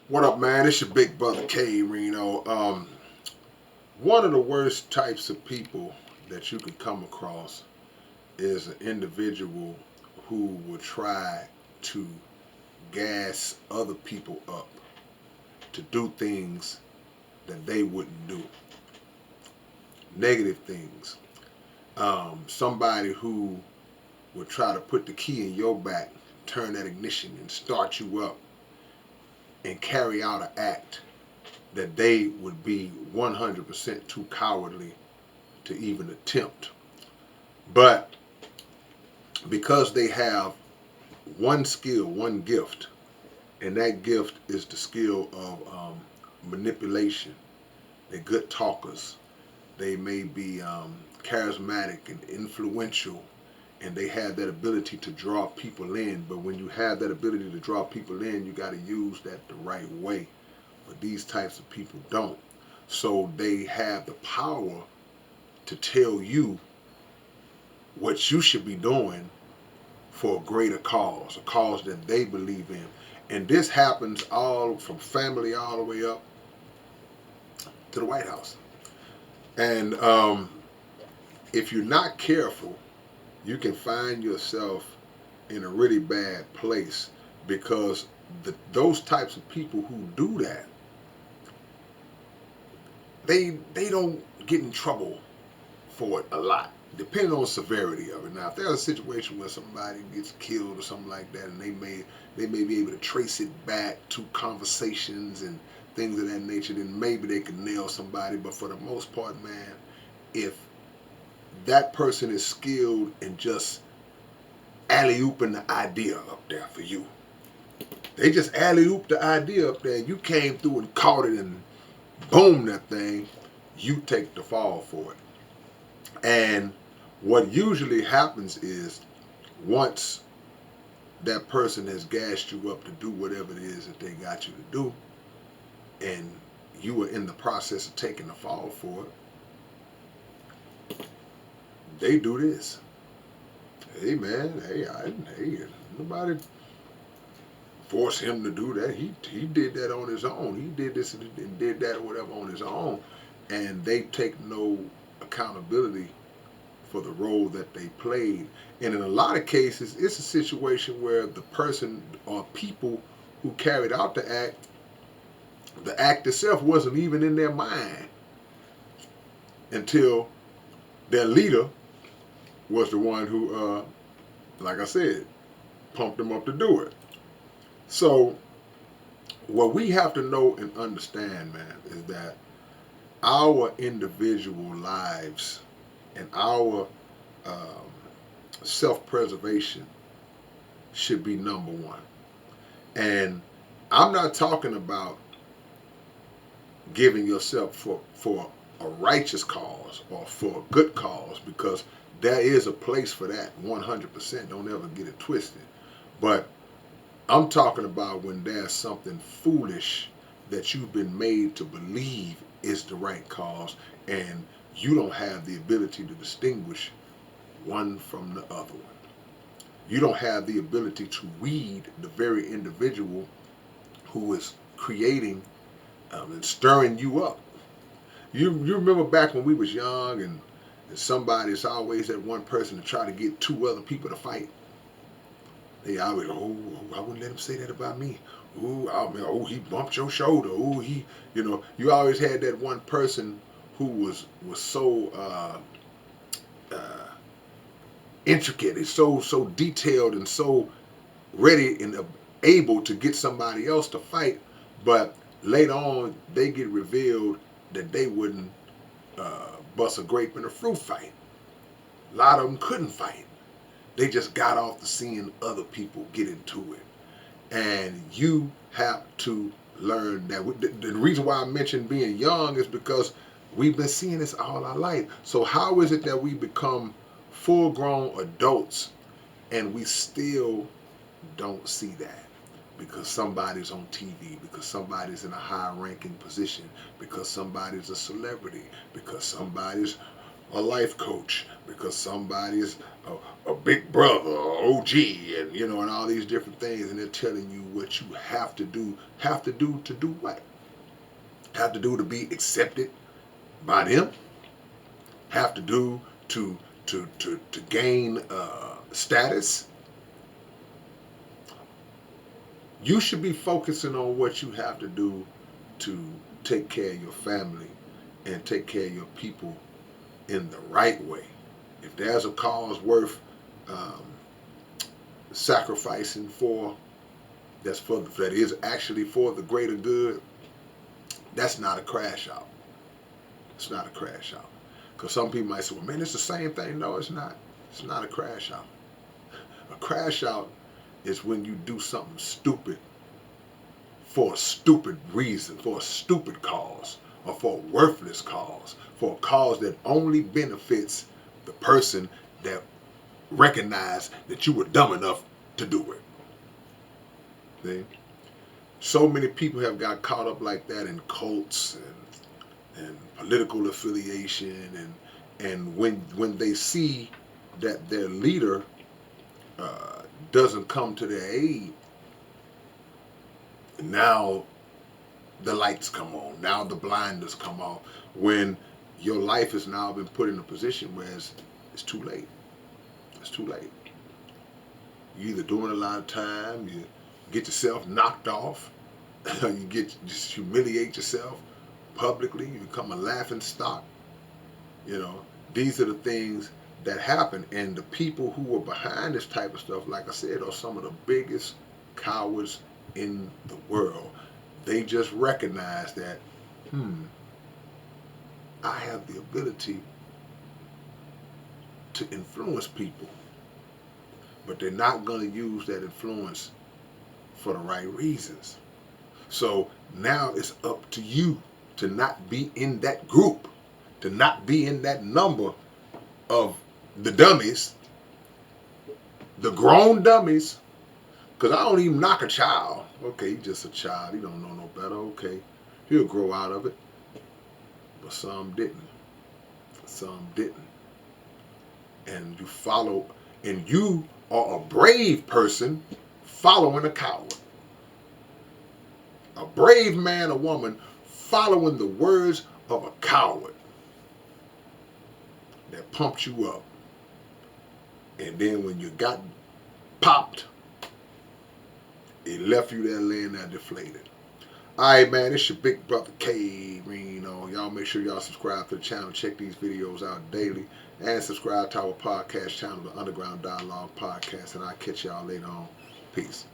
What up, man? It's your big brother K-Rino. One of the worst types of people that you can come across is an individual who will try to gas other people up to do things that they wouldn't do, negative things. Somebody who will try to put the key in your back, turn that ignition, and start you up and carry out an act that they would be 100% too cowardly to even attempt. But because they have one skill, one gift, and that gift is the skill of manipulation. They're good talkers. They may be charismatic and influential, and they have that ability to draw people in. But when you have that ability to draw people in, you got to use that the right way. But these types of people don't. So they have the power to tell you what you should be doing for a greater cause, a cause that they believe in. And this happens all from family all the way up to the White House. And if you're not careful, you can find yourself in a really bad place because those types of people who do that, they don't get in trouble for it a lot, depending on the severity of it. Now, if there's a situation where somebody gets killed or something like that, and they may be able to trace it back to conversations and things of that nature, then maybe they can nail somebody. But for the most part, man, if that person is skilled in just alley-ooping the idea up there for you, they just alley-oop the idea up there, and you came through and caught it and boom that thing, you take the fall for it. And what usually happens is once that person has gassed you up to do whatever it is that they got you to do, and you were in the process of taking the fall for it, they do this. Hey man, hey, nobody force him to do that. He did that on his own. He did this and did that or whatever on his own, and they take no accountability for the role that they played. And in a lot of cases, it's a situation where the person or people who carried out the act itself wasn't even in their mind until their leader was the one who, like I said, pumped them up to do it. So what we have to know and understand, man, is that our individual lives and our um, self-preservation should be number one. And I'm not talking about giving yourself for a righteous cause or for a good cause, because there is a place for that 100%. Don't ever get it twisted. But I'm talking about when there's something foolish that you've been made to believe is the right cause, and you don't have the ability to distinguish one from the other one. You don't have the ability to read the very individual who is creating and stirring you up. You remember back when we was young, and somebody's always that one person to try to get two other people to fight. They always, I wouldn't let him say that about me. He bumped your shoulder. You always had that one person who was so uh, intricate, and so detailed, and so ready and able to get somebody else to fight. But later on, they get revealed that they wouldn't bust a grape in a fruit fight. A lot of them couldn't fight. They just got off to seeing other people get into it. And you have to learn that. The reason why I mentioned being young is because we've been seeing this all our life. So how is it that we become full-grown adults and we still don't see that? Because somebody's on TV, because somebody's in a high-ranking position, because somebody's a celebrity, because somebody's a life coach, because somebody's a big brother or OG, and you know, and all these different things, and they're telling you what you have to do. Have to do to do what? Have to do to be accepted by them. Have to do to gain status. You should be focusing on what you have to do to take care of your family and take care of your people in the right way. If there's a cause worth sacrificing for, that is actually for the greater good, that's not a crash out. It's not a crash out. Because some people might say, well, man, it's the same thing. No, it's not. It's not a crash out. A crash out is when you do something stupid for a stupid reason, for a stupid cause, or for a worthless cause, for a cause that only benefits the person that recognized that you were dumb enough to do it. See? So many people have got caught up like that in cults and political affiliation, and when they see that their leader doesn't come to their aid, now the lights come on, now the blinders come off, when your life has now been put in a position where it's too late. It's too late. You're either doing a lot of time, you get yourself knocked off, you just humiliate yourself publicly, you become a laughing stock. You know, these are the things that happen, and the people who are behind this type of stuff, like I said, are some of the biggest cowards in the world. They just recognize that, I have the ability to influence people, but they're not going to use that influence for the right reasons. So now it's up to you to not be in that group, to not be in that number of the dummies, the grown dummies. Because I don't even knock a child. Okay, he's just a child. He don't know no better. Okay, he'll grow out of it. But some didn't. Some didn't. And you follow, and you are a brave person following a coward. A brave man or woman following the words of a coward that pumped you up. And then when you got popped, it left you there laying there deflated. Alright, man, it's your big brother K-Rino. Y'all make sure y'all subscribe to the channel. Check these videos out daily. And subscribe to our podcast channel, the Underground Dialogue Podcast. And I'll catch y'all later on. Peace.